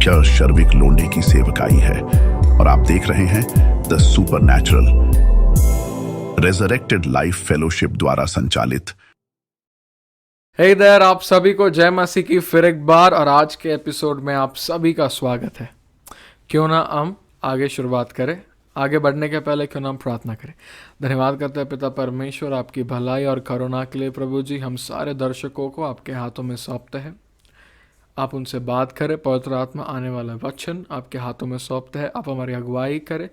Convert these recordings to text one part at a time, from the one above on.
मुख्य शर्विक लोंडे की सेवकाई है और आप देख रहे हैं the supernatural resurrected life fellowship द्वारा संचालित। हे देयर, आप सभी को जय मसीह की फिर एक बार, और आज के एपिसोड में आप सभी का स्वागत है। क्यों ना हम आगे शुरुआत करें। आगे बढ़ने के पहले क्यों ना हम प्रार्थना करें। धन्यवाद करते हैं पिता परमेश्वर, आपकी भलाई और करुणा के लिए। प्रभु जी, हम सारे दर्शकों को आपके हाथों में सौंपते हैं। आप उनसे बात करें। पवित्र आत्मा आने वाला वचन आपके हाथों में सौंपते हैं। आप हमारी अगुवाई करें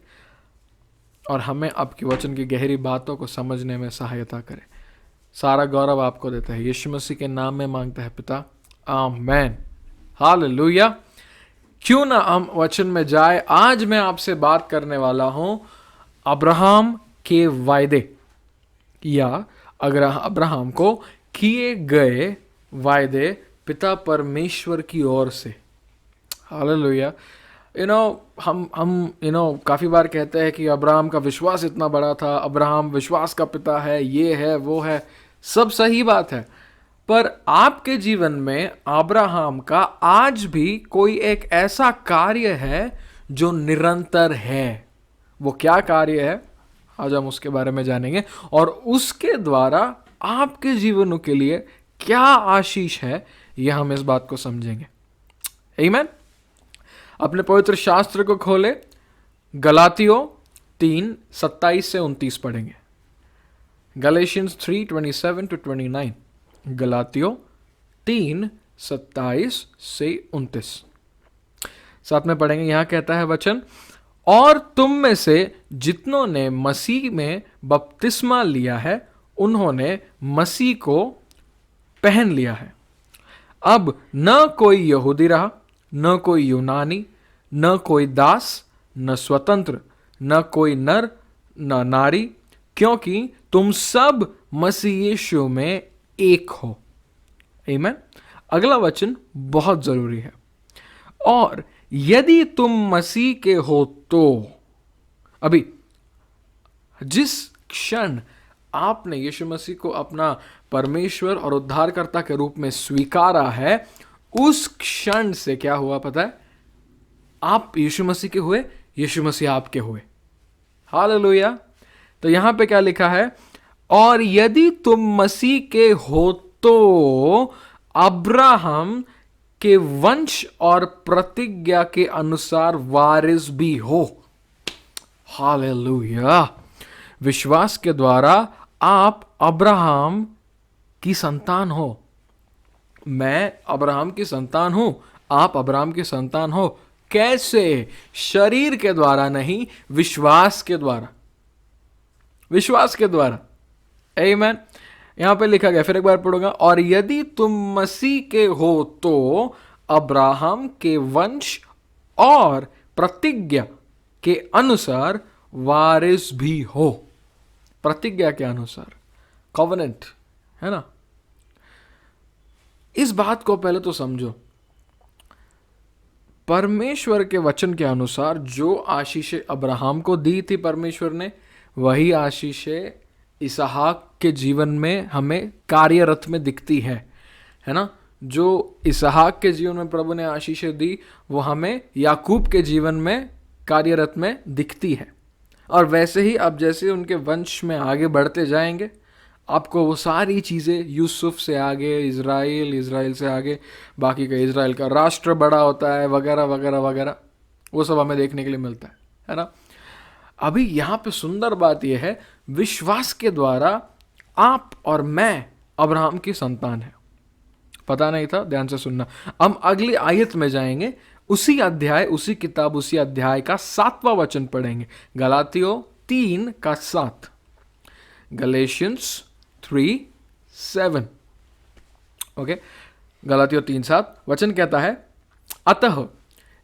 और हमें आपके वचन की गहरी बातों को समझने में सहायता करें। सारा गौरव आपको देते हैं, यीशु मसीह के नाम में मांगते हैं पिता, आमेन। हालेलुया। क्यों ना हम वचन में जाए। आज मैं आपसे बात करने वाला हूं अब्राहम के वायदे, या अगर अब्राहम को किए गए वायदे पिता परमेश्वर की ओर से। हालेलुया। हम काफ़ी बार कहते हैं कि अब्राहम का विश्वास इतना बड़ा था, अब्राहम विश्वास का पिता है, ये है वो है, सब सही बात है। पर आपके जीवन में अब्राहम का आज भी कोई एक ऐसा कार्य है जो निरंतर है। वो क्या कार्य है, आज हम उसके बारे में जानेंगे, और उसके द्वारा आपके जीवनों के लिए क्या आशीष है, यह हम इस बात को समझेंगे। आमीन। अपने पवित्र शास्त्र को खोले, गलातियों 3:27-29 पढ़ेंगे। गलेशियंस 3:27-29, गलातियों 3:27-29 साथ में पढ़ेंगे। यहां कहता है वचन, और तुम में से जितनों ने मसीह में बपतिस्मा लिया है उन्होंने मसीह को पहन लिया है। अब न कोई यहूदी रहा, न कोई यूनानी, न कोई दास, न स्वतंत्र, न कोई नर न नारी, क्योंकि तुम सब मसीह यीशु में एक हो। आमीन। अगला वचन बहुत जरूरी है। और यदि तुम मसीह के हो तो, अभी जिस क्षण आपने यीशु मसीह को अपना परमेश्वर और उद्धारकर्ता के रूप में स्वीकारा है, उस क्षण से क्या हुआ पता है? आप यीशु मसीह के हुए, यीशु मसीह आपके हुए। हालेलुया। तो यहां पे क्या लिखा है? और यदि तुम मसीह के हो तो अब्राहम के वंश और प्रतिज्ञा के अनुसार वारिस भी हो। हालेलुया। विश्वास के द्वारा आप अब्राहम की संतान हो। मैं अब्राहम की संतान हूं, आप अब्राहम की संतान हो। कैसे? शरीर के द्वारा नहीं, विश्वास के द्वारा। विश्वास के द्वारा। आमीन। यहां पे लिखा गया, फिर एक बार पढ़ूंगा, और यदि तुम मसीह के हो तो अब्राहम के वंश और प्रतिज्ञा के अनुसार वारिस भी हो। प्रतिज्ञा के अनुसार, कॉवेनेंट है ना। इस बात को पहले तो समझो। परमेश्वर के वचन के अनुसार जो आशीषें अब्राहम को दी थी परमेश्वर ने, वही आशीषें इसहाक के जीवन में हमें कार्यरत में दिखती है ना। जो इसहाक के जीवन में प्रभु ने आशीषें दी, वो हमें याकूब के जीवन में कार्यरत में दिखती है। और वैसे ही अब जैसे उनके वंश में आगे बढ़ते जाएंगे, आपको वो सारी चीज़ें, यूसुफ से आगे इज़राइल, इज़राइल से आगे बाकी का इज़राइल का राष्ट्र बड़ा होता है, वगैरह वगैरह वगैरह, वो सब हमें देखने के लिए मिलता है ना। अभी यहाँ पे सुंदर बात यह है, विश्वास के द्वारा आप और मैं अब्राहम की संतान है। पता नहीं था? ध्यान से सुनना। हम अगली आयत में जाएंगे, उसी अध्याय, उसी किताब, उसी अध्याय का 7वां वचन पढ़ेंगे। गलातियों 3:7। गलेशियंस 3:7। ओके। गलातियों 3:7 वचन कहता है, अतः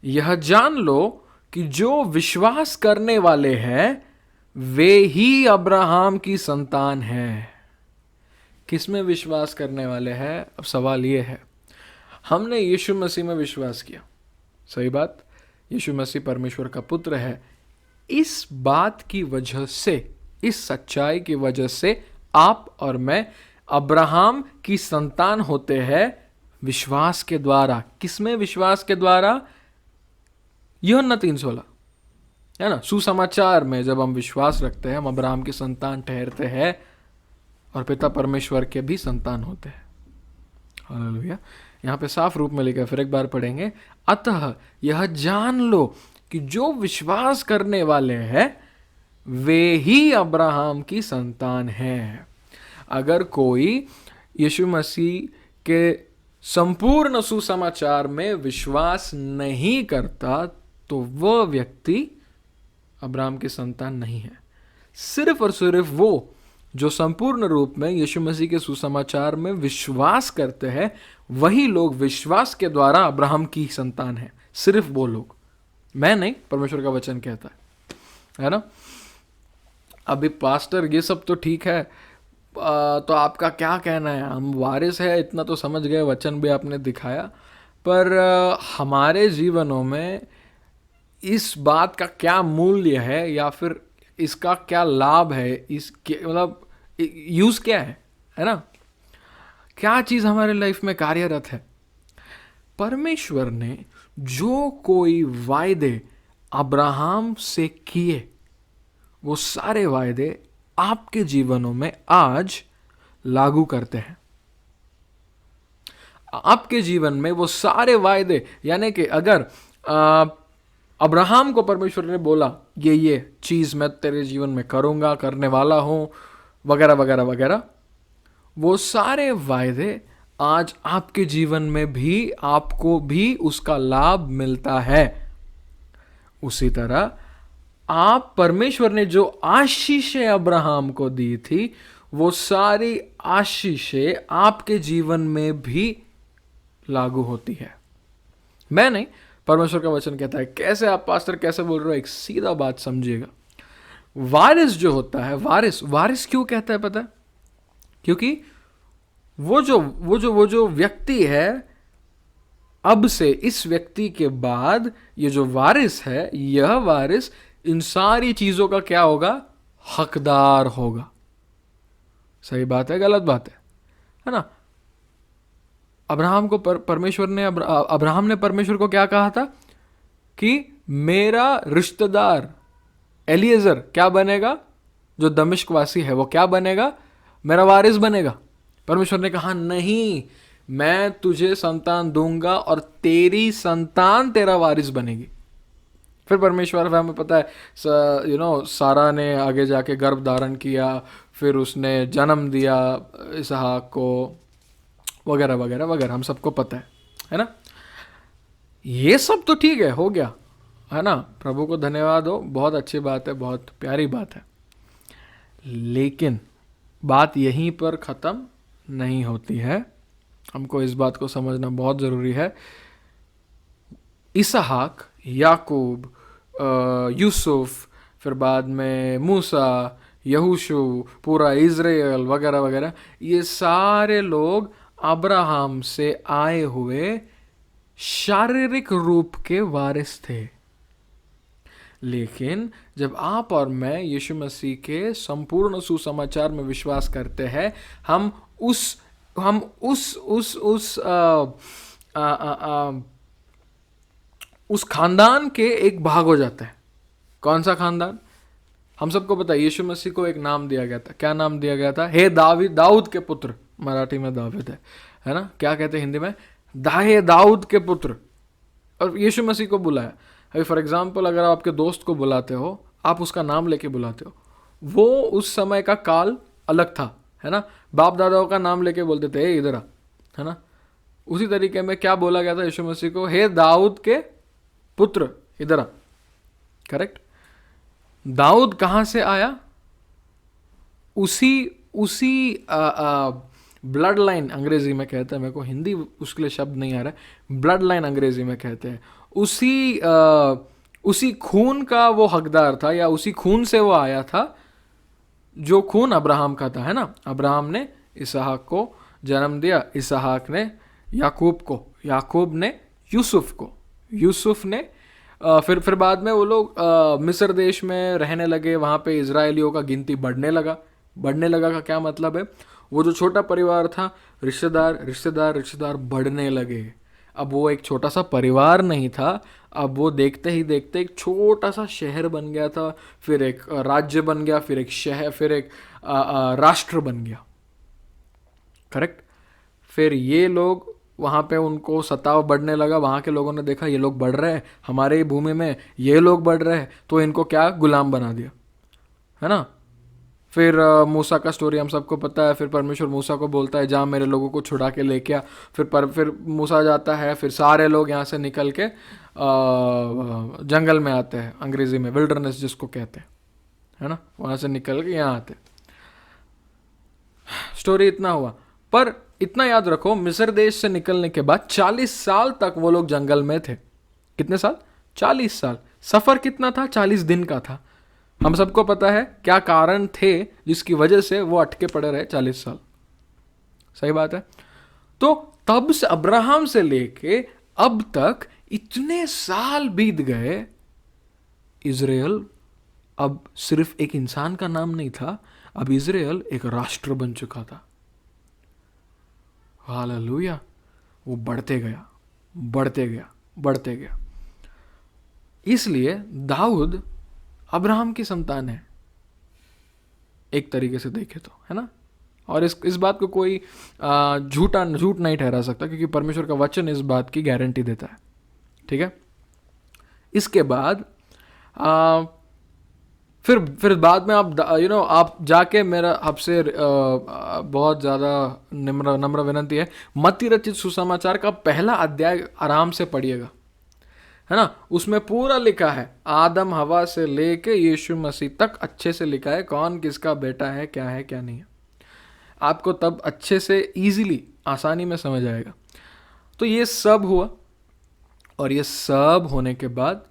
यह जान लो कि जो विश्वास करने वाले हैं वे ही अब्राहम की संतान हैं। किसमें विश्वास करने वाले हैं? अब सवाल यह है, हमने यीशु मसीह में विश्वास किया, सही बात, यीशु मसीह परमेश्वर का पुत्र है। इस बात की वजह से, इस सच्चाई की वजह से आप और मैं अब्राहम की संतान होते हैं विश्वास के द्वारा। किसमें? विश्वास के द्वारा। यूहन्ना 3:16, है ना। सुसमाचार में जब हम विश्वास रखते हैं, हम अब्राहम की संतान ठहरते हैं और पिता परमेश्वर के भी संतान होते हैं। हालेलुया। यहाँ पे साफ रूप में लिखा, फिर एक बार पढ़ेंगे, अतः यह जान लो कि जो विश्वास करने वाले हैं वे ही अब्राहम की संतान हैं। अगर कोई यीशु मसीह के संपूर्ण सुसमाचार में विश्वास नहीं करता तो वह व्यक्ति अब्राहम की संतान नहीं है। सिर्फ और सिर्फ वो जो संपूर्ण रूप में यीशु मसीह के सुसमाचार में विश्वास करते हैं, वही लोग विश्वास के द्वारा अब्राहम की संतान है। सिर्फ वो लोग, मैं नहीं, परमेश्वर का वचन कहता है ना। अभी पास्टर ये सब तो ठीक है, तो आपका क्या कहना है? हम वारिस है, इतना तो समझ गए, वचन भी आपने दिखाया, पर हमारे जीवनों में इस बात का क्या मूल्य है, या फिर इसका क्या लाभ है, इसके मतलब यूज क्या है ना। क्या चीज हमारे लाइफ में कार्यरत है? परमेश्वर ने जो कोई वायदे अब्राहम से किए, वो सारे वायदे आपके जीवनों में आज लागू करते हैं। आपके जीवन में वो सारे वायदे, यानी कि अगर अब्राहम को परमेश्वर ने बोला ये चीज मैं तेरे जीवन में करूंगा, करने वाला हूं, वगैरह वगैरह वगैरह, वो सारे वायदे आज आपके जीवन में भी, आपको भी उसका लाभ मिलता है। उसी तरह आप, परमेश्वर ने जो आशीषें अब्राहम को दी थी, वो सारी आशीषें आपके जीवन में भी लागू होती है। मैं नहीं, परमेश्वर का वचन कहता है। कैसे आप पास्टर कैसे बोल रहे हो? एक सीधा बात समझिएगा। वारिस जो होता है, वारिस क्यों कहता है पता है? क्योंकि वो जो व्यक्ति है, अब से इस व्यक्ति के बाद ये जो वारिस है, यह वारिस इन सारी चीजों का क्या होगा? हकदार होगा। सही बात है, गलत बात है ना। अब्राहम को अब्राहम ने परमेश्वर को क्या कहा था कि मेरा रिश्तेदार एलिएजर क्या बनेगा? जो दमिश्क वासी है वो क्या बनेगा? मेरा वारिस बनेगा। परमेश्वर ने कहा नहीं, मैं तुझे संतान दूंगा और तेरी संतान तेरा वारिस बनेगी। फिर परमेश्वर, हमें पता है सारा ने आगे जाके गर्भ धारण किया, फिर उसने जन्म दिया इसहाक को, वगैरह वगैरह वगैरह, हम सबको पता है ना। ये सब तो ठीक है, हो गया है ना। प्रभु को धन्यवाद हो, बहुत अच्छी बात है, बहुत प्यारी बात है। लेकिन बात यहीं पर ख़त्म नहीं होती है। हमको इस बात को समझना बहुत ज़रूरी है। इसहाक, याकूब, यूसुफ, फिर बाद में मूसा, यहोशू, पूरा इज़राइल वगैरह वगैरह, ये सारे लोग अब्राहम से आए हुए शारीरिक रूप के वारिस थे। लेकिन जब आप और मैं यीशु मसीह के संपूर्ण सुसमाचार में विश्वास करते हैं, हम उस खानदान के एक भाग हो जाते हैं। कौन सा खानदान? हम सबको पता है, यीशु मसीह को एक नाम दिया गया था। क्या नाम दिया गया था? हे दाऊद के पुत्र। मराठी में दाविद है ना। क्या कहते हैं हिंदी में? हे दाऊद के पुत्र। और यीशु मसीह को बुलाया। अभी फॉर एग्जाम्पल, अगर आप आपके दोस्त को बुलाते हो, आप उसका नाम लेके बुलाते हो, वो उस समय का काल अलग था, है ना। बाप दादाओं का नाम लेके बोलते थे, हे इधर आ, है ना। उसी तरीके में क्या बोला गया था यीशु मसीह को? हे दाऊद के पुत्र, इधर आ। करेक्ट। दाऊद कहां से आया? उसी ब्लड लाइन अंग्रेजी में कहते हैं, मेरे को हिंदी उसके लिए शब्द नहीं आ रहा है, ब्लड लाइन अंग्रेजी में कहते हैं। उसी खून का वो हकदार था, या उसी खून से वो आया था जो खून अब्राहम का था, है ना। अब्राहम ने इसहाक को जन्म दिया, इसहाक ने याकूब को, याकूब ने यूसुफ को, यूसुफ ने फिर बाद में वो लोग मिस्र देश में रहने लगे। वहाँ पे इजरायलियों का गिनती बढ़ने लगा। बढ़ने लगा का क्या मतलब है? वो जो छोटा परिवार था, रिश्तेदार रिश्तेदार रिश्तेदार बढ़ने लगे। अब वो एक छोटा सा परिवार नहीं था, अब वो देखते ही देखते एक छोटा सा शहर बन गया था, फिर एक राज्य बन गया, फिर एक शहर, फिर एक राष्ट्र बन गया। करेक्ट। फिर ये लोग वहाँ पे, उनको सताव बढ़ने लगा, वहाँ के लोगों ने देखा ये लोग बढ़ रहे हैं हमारे भूमि में, ये लोग बढ़ रहे हैं, तो इनको क्या गुलाम बना दिया, है ना। फिर मूसा का स्टोरी हम सबको पता है। फिर परमेश्वर मूसा को बोलता है जा मेरे लोगों को छुड़ा के लेके आ। फिर मूसा जाता है, फिर सारे लोग यहाँ से निकल के जंगल में आते हैं, अंग्रेजी में विल्डरनेस जिसको कहते हैं, है ना, वहाँ से निकल के यहाँ आते। स्टोरी इतना हुआ, पर इतना याद रखो, मिस्र देश से निकलने के बाद 40 साल तक वो लोग जंगल में थे। कितने साल? 40 साल। सफर कितना था? 40 दिन का था। हम सबको पता है क्या कारण थे जिसकी वजह से वो अटके पड़े रहे 40 साल। सही बात है। तो तब से अब्राहम से लेके अब तक इतने साल बीत गए, इजराइल अब सिर्फ एक इंसान का नाम नहीं था, अब इजराइल एक राष्ट्र बन चुका था। हालेलुया। वो बढ़ते गया, बढ़ते गया, बढ़ते गया। इसलिए दाऊद अब्राहम की संतान है, एक तरीके से देखे तो, है ना। और इस बात को कोई झूठ नहीं ठहरा सकता, क्योंकि परमेश्वर का वचन इस बात की गारंटी देता है। ठीक है। इसके बाद फिर बाद में आप आप जाके, मेरा आपसे बहुत ज़्यादा नम्र विनंती है, मत्ती रचित सुसमाचार का पहला अध्याय आराम से पढ़िएगा, है ना। उसमें पूरा लिखा है, आदम हवा से लेके यीशु मसीह तक अच्छे से लिखा है, कौन किसका बेटा है, क्या नहीं है। आपको तब अच्छे से इजीली, आसानी में समझ आएगा। तो ये सब हुआ, और ये सब होने के बाद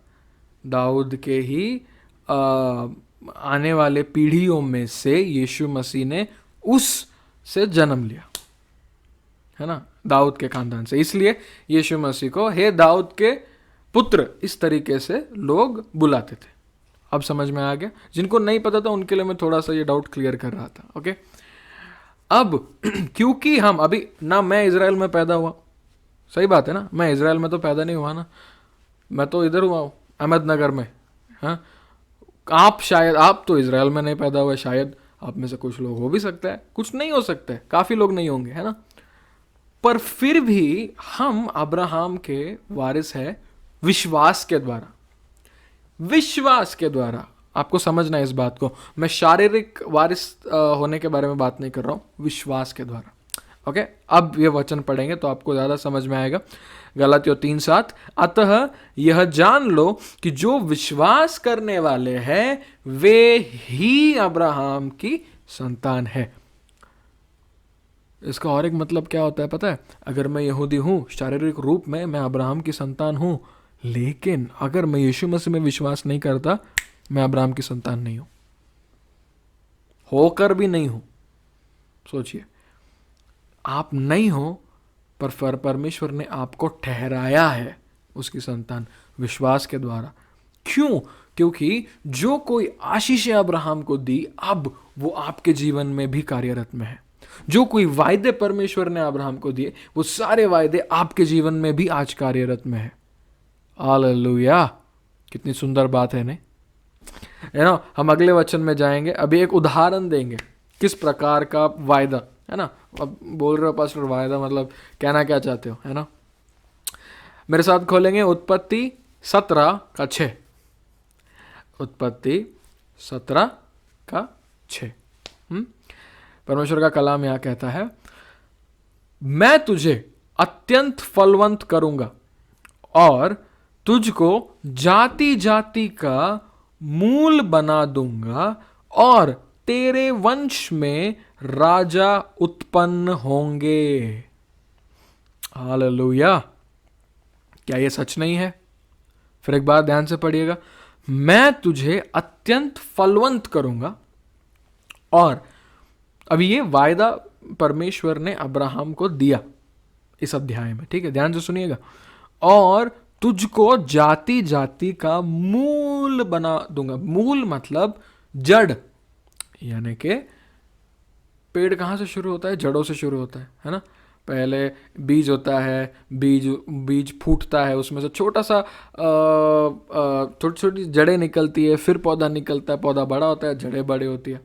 दाऊद के ही आने वाले पीढ़ियों में से यीशु मसीह ने उससे जन्म लिया, है ना, दाऊद के खानदान से। इसलिए यीशु मसीह को हे दाऊद के पुत्र इस तरीके से लोग बुलाते थे। अब समझ में आ गया? जिनको नहीं पता था उनके लिए मैं थोड़ा सा ये डाउट क्लियर कर रहा था। ओके। अब क्योंकि हम अभी ना, मैं इजराइल में पैदा हुआ, सही बात है ना, मैं इजराइल में तो पैदा नहीं हुआ ना, मैं तो इधर हुआ हूँ अहमदनगर में। हाँ, आप तो इजराइल में नहीं पैदा हुए, शायद आप में से कुछ लोग हो भी सकता है, कुछ नहीं हो सकता है, काफी लोग नहीं होंगे, है ना। पर फिर भी हम अब्राहम के वारिस है विश्वास के द्वारा। विश्वास के द्वारा, आपको समझना है इस बात को। मैं शारीरिक वारिस होने के बारे में बात नहीं कर रहा हूं, विश्वास के द्वारा। ओके। अब ये वचन पढ़ेंगे तो आपको ज्यादा समझ में आएगा। गलातियों 3:7, अतः यह जान लो कि जो विश्वास करने वाले हैं वे ही अब्राहम की संतान है। इसका और एक मतलब क्या होता है पता है? अगर मैं यहूदी हूं शारीरिक रूप में, मैं अब्राहम की संतान हूं, लेकिन अगर मैं यीशु मसीह में विश्वास नहीं करता, मैं अब्राहम की संतान नहीं हूं, होकर भी नहीं हूं। सोचिए, आप नहीं हो, पर परमेश्वर ने आपको ठहराया है उसकी संतान विश्वास के द्वारा। क्यों? क्योंकि जो कोई आशीष अब्राहम को दी, अब वो आपके जीवन में भी कार्यरत में है। जो कोई वायदे परमेश्वर ने अब्राहम को दिए, वो सारे वायदे आपके जीवन में भी आज कार्यरत में है। हालेलुया। कितनी सुंदर बात है नहीं? है ना। हम अगले वचन में जाएंगे, अभी एक उदाहरण देंगे किस प्रकार का वायदा, है ना। अब बोल रहे हो पास्टर वायदा मतलब कहना क्या चाहते हो, है ना। मेरे साथ खोलेंगे उत्पत्ति 17:6। उत्पत्ति 17:6। परमेश्वर का कलाम यहां कहता है, मैं तुझे अत्यंत फलवंत करूंगा और तुझको जाति जाति का मूल बना दूंगा और तेरे वंश में राजा उत्पन्न होंगे। हालेलुया। क्या यह सच नहीं है? फिर एक बार ध्यान से पढ़िएगा, मैं तुझे अत्यंत फलवंत करूंगा। और अभी ये वायदा परमेश्वर ने अब्राहम को दिया इस अध्याय में, ठीक है, ध्यान से सुनिएगा। और तुझको जाति जाति का मूल बना दूंगा। मूल मतलब जड़, यानी कि पेड़ कहां से शुरू होता है? जड़ों से शुरू होता है ना। पहले बीज होता है, बीज बीज फूटता है, उसमें से छोटा सा छोटी छोटी जड़ें निकलती है, फिर पौधा निकलता है, पौधा बड़ा होता है, जड़ें बड़ी होती है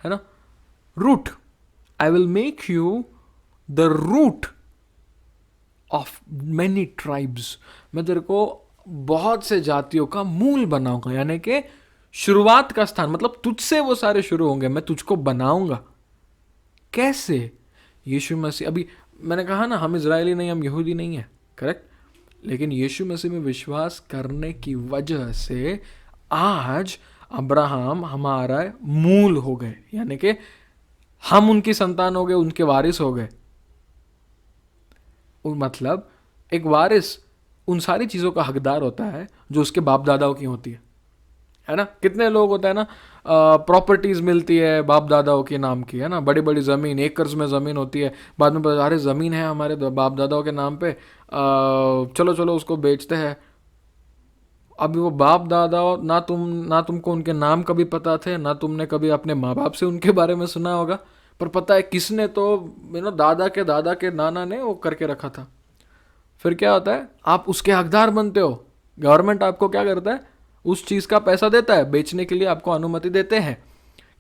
ना। Root, I will make you the root of many tribes, मैं तेरे को बहुत से जातियों का मूल बनाऊंगा, यानी कि शुरुआत का स्थान, मतलब तुझसे वो सारे शुरू होंगे, मैं तुझको बनाऊंगा। कैसे? यीशु मसीह, अभी मैंने कहा ना, हम इजरायली नहीं, हम यहूदी नहीं है, करेक्ट, लेकिन यीशु मसीह में विश्वास करने की वजह से आज अब्राहम हमारा मूल हो गए, यानी कि हम उनकी संतान हो गए, उनके वारिस हो गए। मतलब एक वारिस उन सारी चीज़ों का हकदार होता है जो उसके बाप दादाओं की होती है ना। कितने लोग होता है ना, प्रॉपर्टीज मिलती है बाप दादाओं के नाम की, है ना, बड़ी बड़ी ज़मीन, एकर्स में ज़मीन होती है, बाद में अरे ज़मीन है हमारे बाप दादाओं के नाम पे, चलो चलो उसको बेचते हैं। अभी वो बाप दादा, ना तुमको उनके नाम कभी पता थे, ना तुमने कभी अपने माँ बाप से उनके बारे में सुना होगा, पर पता है किसने तो दादा के नाना ने वो करके रखा था। फिर क्या होता है, आप उसके हकदार बनते हो। गवर्नमेंट आपको क्या करता है, उस चीज का पैसा देता है, बेचने के लिए आपको अनुमति देते हैं।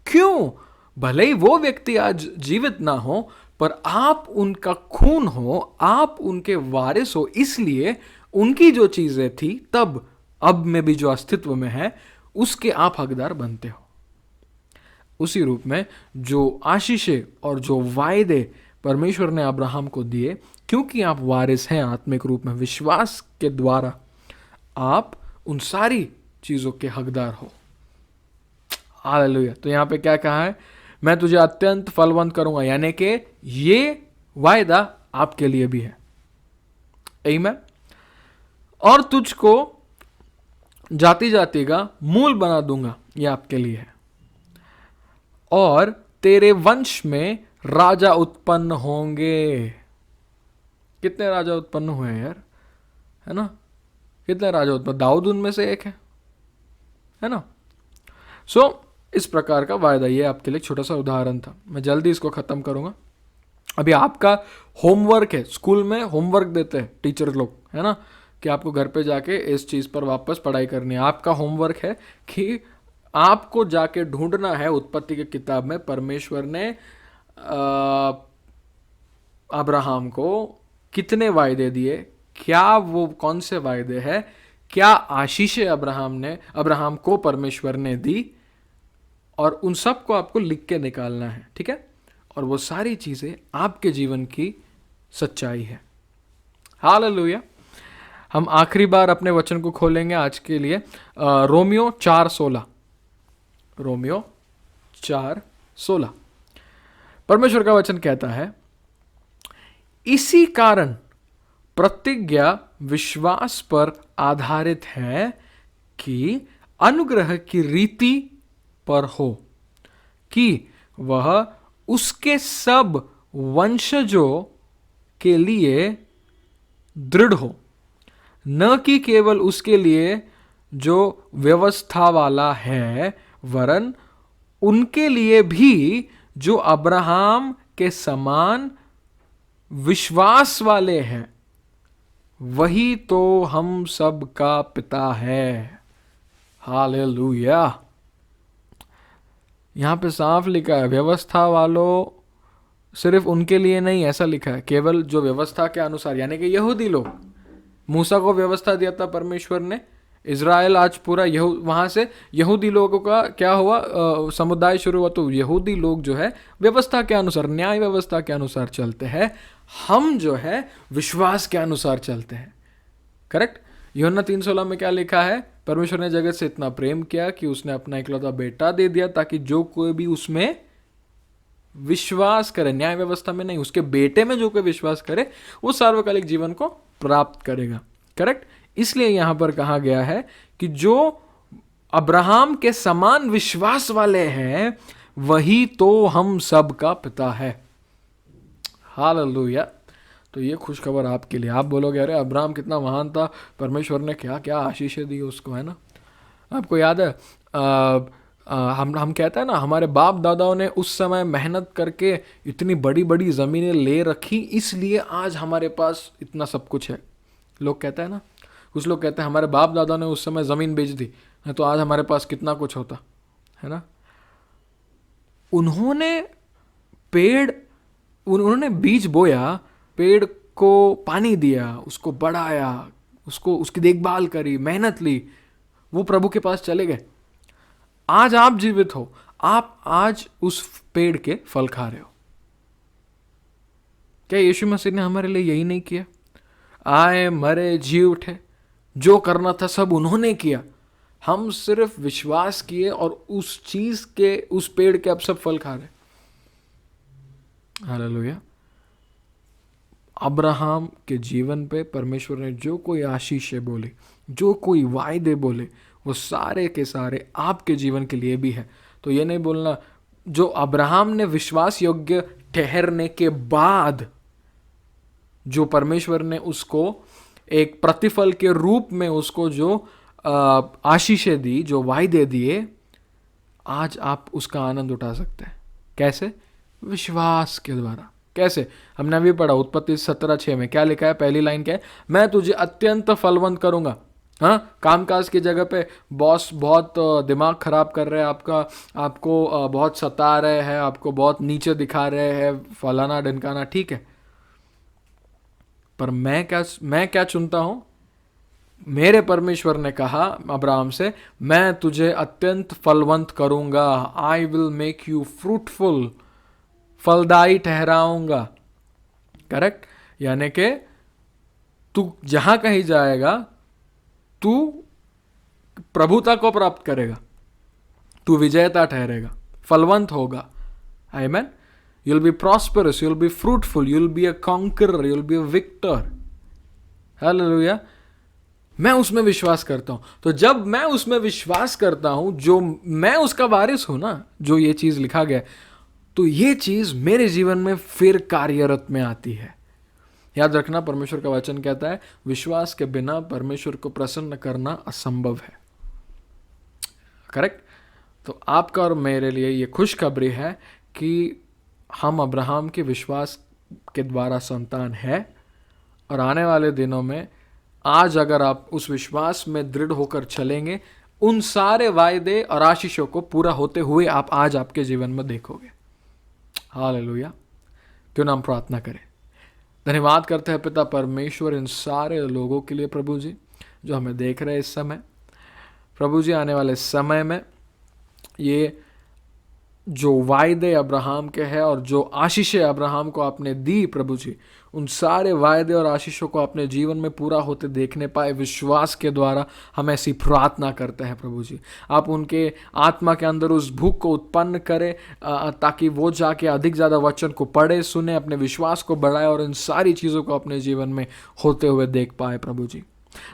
क्यों? भले ही वो व्यक्ति आज जीवित ना हो, पर आप उनका खून हो, आप उनके वारिस हो, इसलिए उनकी जो चीजें थी तब, अब में भी जो अस्तित्व में है, उसके आप हकदार बनते हो। उसी रूप में जो आशीषें और जो वायदे परमेश्वर ने अब्राहम को दिए, क्योंकि आप वारिस हैं आत्मिक रूप में, विश्वास के द्वारा आप उन सारी चीजों के हकदार हो। हालेलुया। तो यहां पे क्या कहा है, मैं तुझे अत्यंत फलवंत करूंगा, यानी कि ये वायदा आपके लिए भी है। आमीन। और तुझको जाति जाति का मूल बना दूंगा, ये आपके लिए है। और तेरे वंश में राजा उत्पन्न होंगे। कितने राजा उत्पन्न हुए हैं यार, है ना, कितने राजा उत्पन्न, दाऊद उनमें से एक है ना। इस प्रकार का वायदा, ये आपके लिए छोटा सा उदाहरण था, मैं जल्दी इसको खत्म करूंगा। अभी आपका होमवर्क है, स्कूल में होमवर्क देते हैं टीचर लोग, है ना, कि आपको घर पे जाके इस चीज पर वापस पढ़ाई करनी है। आपका होमवर्क है कि आपको जाके ढूंढना है उत्पत्ति की किताब में परमेश्वर ने अब्राहम को कितने वायदे दिए, क्या वो कौन से वायदे हैं, क्या आशीषें अब्राहम को परमेश्वर ने दी, और उन सब को आपको लिख के निकालना है, ठीक है। और वो सारी चीजें आपके जीवन की सच्चाई है। हालेलुया। हम आखिरी बार अपने वचन को खोलेंगे आज के लिए, रोमियो 4:16। रोमियो 4:16 परमेश्वर का वचन कहता है, इसी कारण प्रतिज्ञा विश्वास पर आधारित है कि अनुग्रह की रीति पर हो, कि वह उसके सब वंशजों के लिए दृढ़ हो, न कि केवल उसके लिए जो व्यवस्था वाला है, वरन उनके लिए भी जो अब्राहम के समान विश्वास वाले हैं, वही तो हम सब का पिता है। हालेलुया। यहां पे साफ लिखा है, व्यवस्था वालों सिर्फ उनके लिए नहीं, ऐसा लिखा है, केवल जो व्यवस्था के अनुसार, यानी कि यहूदी लोग। मूसा को व्यवस्था दिया था परमेश्वर ने, इज़राइल आज पूरा वहां से यहूदी लोगों का क्या हुआ, समुदाय शुरू हुआ। तो यहूदी लोग जो है व्यवस्था के अनुसार, न्याय व्यवस्था के अनुसार चलते हैं, हम जो है विश्वास के अनुसार चलते हैं, करेक्ट। यूहन्ना 3:16 में क्या लिखा है, परमेश्वर ने जगत से इतना प्रेम किया कि उसने अपना इकलौता बेटा दे दिया, ताकि जो कोई भी उसमें विश्वास करे, न्याय व्यवस्था में नहीं, उसके बेटे में जो कोई विश्वास करे, वो सार्वकालिक जीवन को प्राप्त करेगा, करेक्ट। इसलिए यहां पर कहा गया है कि जो अब्राहम के समान विश्वास वाले हैं, वही तो हम सब का पिता है। हालेलुया। तो ये खुशखबर आपके लिए। आप बोलोगे अरे अब्राहम कितना महान था, परमेश्वर ने क्या क्या आशीषें दी उसको, है ना। आपको याद है हम कहते हैं ना, हमारे बाप दादाओं ने उस समय मेहनत करके इतनी बड़ी बड़ी ज़मीनें ले रखी, इसलिए आज हमारे पास इतना सब कुछ है। लोग कहते हैं ना, कुछ लोग कहते हैं हमारे बाप दादा ने उस समय ज़मीन बेच दी तो आज हमारे पास कितना कुछ होता है ना। उन्होंने बीज बोया, पेड़ को पानी दिया, उसको बढ़ाया, उसकी देखभाल करी, मेहनत ली, वो प्रभु के पास चले गए। आज आप जीवित हो, आप आज उस पेड़ के फल खा रहे हो। क्या यीशु मसीह ने हमारे लिए यही नहीं किया? आए, मरे, जी उठे, जो करना था सब उन्होंने किया, हम सिर्फ विश्वास किए और उस चीज के, उस पेड़ के अब सब फल खा रहे। हालेलुया। अब्राहम के जीवन पे परमेश्वर ने जो कोई आशीषें बोली, जो कोई वायदे बोले, वो सारे के सारे आपके जीवन के लिए भी है। तो ये नहीं बोलना, जो अब्राहम ने विश्वास योग्य ठहरने के बाद जो परमेश्वर ने उसको एक प्रतिफल के रूप में उसको जो आशीषें दी, जो वायदे दिए, आज आप उसका आनंद उठा सकते हैं। कैसे? विश्वास के द्वारा। कैसे? हमने अभी पढ़ा उत्पत्ति 17:6 में क्या लिखा है? पहली लाइन क्या है? मैं तुझे अत्यंत फलवंत करूंगा। हाँ, कामकाज की जगह पे बॉस बहुत दिमाग खराब कर रहे हैं आपका, आपको बहुत सता रहे हैं, आपको बहुत नीचे दिखा रहे हैं, फलाना ढिमकाना, ठीक है, पर मैं क्या चुनता हूं? मेरे परमेश्वर ने कहा अब्राहम से, मैं तुझे अत्यंत फलवंत करूंगा, आई विल मेक यू फ्रूटफुल, फलदायी ठहराऊंगा। करेक्ट? यानी कि तू जहां कहीं जाएगा तू प्रभुता को प्राप्त करेगा, तू विजेता ठहरेगा, फलवंत होगा। आमेन। You'll be prosperous, you'll be fruitful, you'll be a conqueror, you'll be a victor. Hallelujah. मैं उसमें विश्वास करता हूं। तो जब मैं उसमें विश्वास करता हूं, जो मैं उसका वारिस हूं ना, जो ये चीज लिखा गया, तो ये चीज मेरे जीवन में फिर कार्यरत में आती है। याद रखना, परमेश्वर का वचन कहता है विश्वास के बिना परमेश्वर को प्रसन्न करना असंभव है। करेक्ट? तो आपका और मेरे लिए ये खुशखबरी है कि हम अब्राहम के विश्वास के द्वारा संतान है, और आने वाले दिनों में आज अगर आप उस विश्वास में दृढ़ होकर चलेंगे, उन सारे वायदे और आशीषों को पूरा होते हुए आप आज आपके जीवन में देखोगे। हालेलुया। क्यों ना हम प्रार्थना करें। धन्यवाद करते हैं पिता परमेश्वर इन सारे लोगों के लिए प्रभु जी, जो हमें देख रहे हैं इस समय। प्रभु जी, आने वाले समय में ये जो वायदे अब्राहम के हैं और जो आशीषें अब्राहम को आपने दी प्रभु जी, उन सारे वायदे और आशीषों को अपने जीवन में पूरा होते देखने पाए विश्वास के द्वारा हम ऐसी प्रार्थना करते हैं प्रभु जी। आप उनके आत्मा के अंदर उस भूख को उत्पन्न करें, ताकि वो जाके अधिक ज़्यादा वचन को पढ़े, सुने, अपने विश्वास को बढ़ाए और इन सारी चीज़ों को अपने जीवन में होते हुए देख पाए प्रभु जी।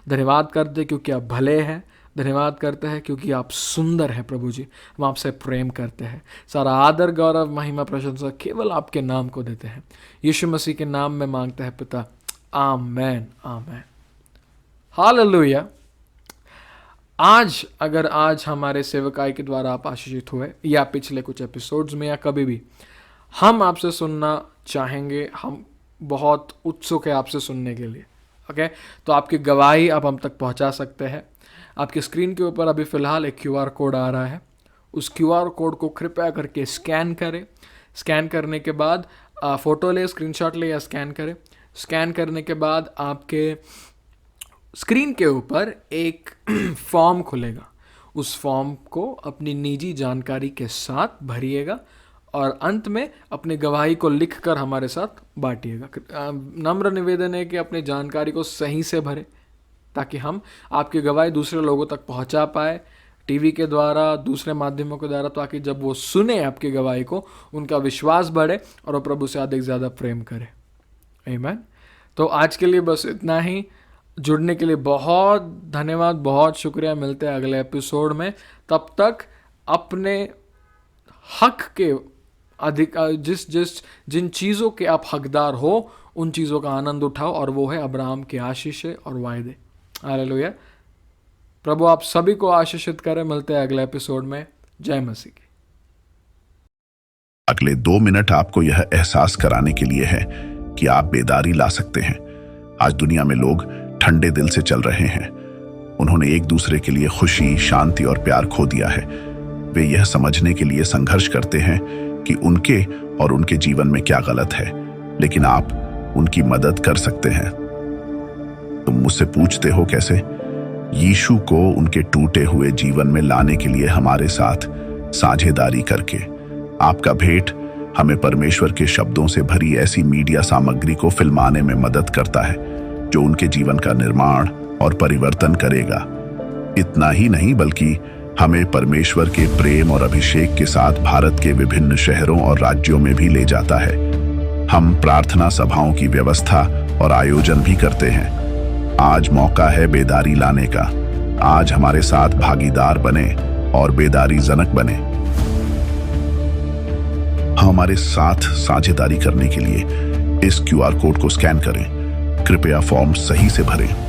धन्यवाद करते क्योंकि आप भले हैं, धन्यवाद करते हैं क्योंकि आप सुंदर हैं प्रभु जी। हम आपसे प्रेम करते हैं। सारा आदर, गौरव, महिमा, प्रशंसा केवल आपके नाम को देते हैं। यीशु मसीह के नाम में मांगते हैं पिता, आमेन, आमेन। हालेलुया। आज हमारे सेवकाई के द्वारा आप आशीषित हुए, या पिछले कुछ एपिसोड्स में, या कभी भी, हम आपसे सुनना चाहेंगे। हम बहुत उत्सुक है आपसे सुनने के लिए। ओके, तो आपकी गवाही आप हम तक पहुंचा सकते हैं। आपकी स्क्रीन के ऊपर अभी फ़िलहाल एक QR कोड आ रहा है। उस QR कोड को कृपया करके स्कैन करें। स्कैन करने के बाद फ़ोटो ले, स्क्रीनशॉट ले या स्कैन करें। स्कैन करने के बाद आपके स्क्रीन के ऊपर एक फॉर्म खुलेगा। उस फॉर्म को अपनी निजी जानकारी के साथ भरिएगा और अंत में अपनी गवाही को लिखकर हमारे साथ बांटिएगा। नम्र निवेदन है कि अपनी जानकारी को सही से भरें, ताकि हम आपकी गवाही दूसरे लोगों तक पहुंचा पाए, टीवी के द्वारा, दूसरे माध्यमों के द्वारा, ताकि जब वो सुने आपकी गवाही को, उनका विश्वास बढ़े और वो प्रभु से अधिक ज़्यादा प्रेम करे। आमीन। तो आज के लिए बस इतना ही। जुड़ने के लिए बहुत धन्यवाद, बहुत शुक्रिया। मिलते हैं अगले एपिसोड में। तब तक अपने हक के अधिक जिन चीज़ों के आप हकदार हो, उन चीज़ों का आनंद उठाओ, और वो है अब्राहम की आशीषें और वायदे। हालेलुया। प्रभु आप सभी को आशीषित करें। मिलते हैं अगले एपिसोड में। जय मसीह की। अगले 2 मिनट आपको यह एहसास कराने के लिए है कि आप बेदारी ला सकते हैं। आज दुनिया में लोग ठंडे दिल से चल रहे हैं। उन्होंने एक दूसरे के लिए खुशी, शांति और प्यार खो दिया है। वे यह समझने के लिए संघर्ष करते हैं कि उनके और उनके जीवन में क्या गलत है, लेकिन आप उनकी मदद कर सकते हैं। तुम मुझसे पूछते हो कैसे? यीशु को उनके टूटे हुए जीवन में लाने के लिए हमारे साथ साझेदारी करके। आपका भेंट हमें परमेश्वर के शब्दों से भरी ऐसी मीडिया सामग्री को फिल्माने में मदद करता है जो उनके जीवन का निर्माण और परिवर्तन करेगा। इतना ही नहीं, बल्कि हमें परमेश्वर के प्रेम और अभिषेक के साथ भारत के विभिन्न शहरों और राज्यों में भी ले जाता है। हम प्रार्थना सभाओं की व्यवस्था और आयोजन भी करते हैं। आज मौका है बेदारी लाने का। आज हमारे साथ भागीदार बने और बेदारी जनक बने। हमारे साथ साझेदारी करने के लिए इस QR कोड को स्कैन करें। कृपया फॉर्म सही से भरें।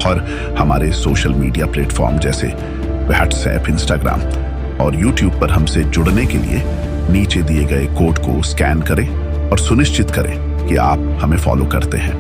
और हमारे सोशल मीडिया प्लेटफॉर्म जैसे व्हाट्सएप, इंस्टाग्राम और यूट्यूब पर हमसे जुड़ने के लिए नीचे दिए गए कोड को स्कैन करें और सुनिश्चित करें कि आप हमें फॉलो करते हैं।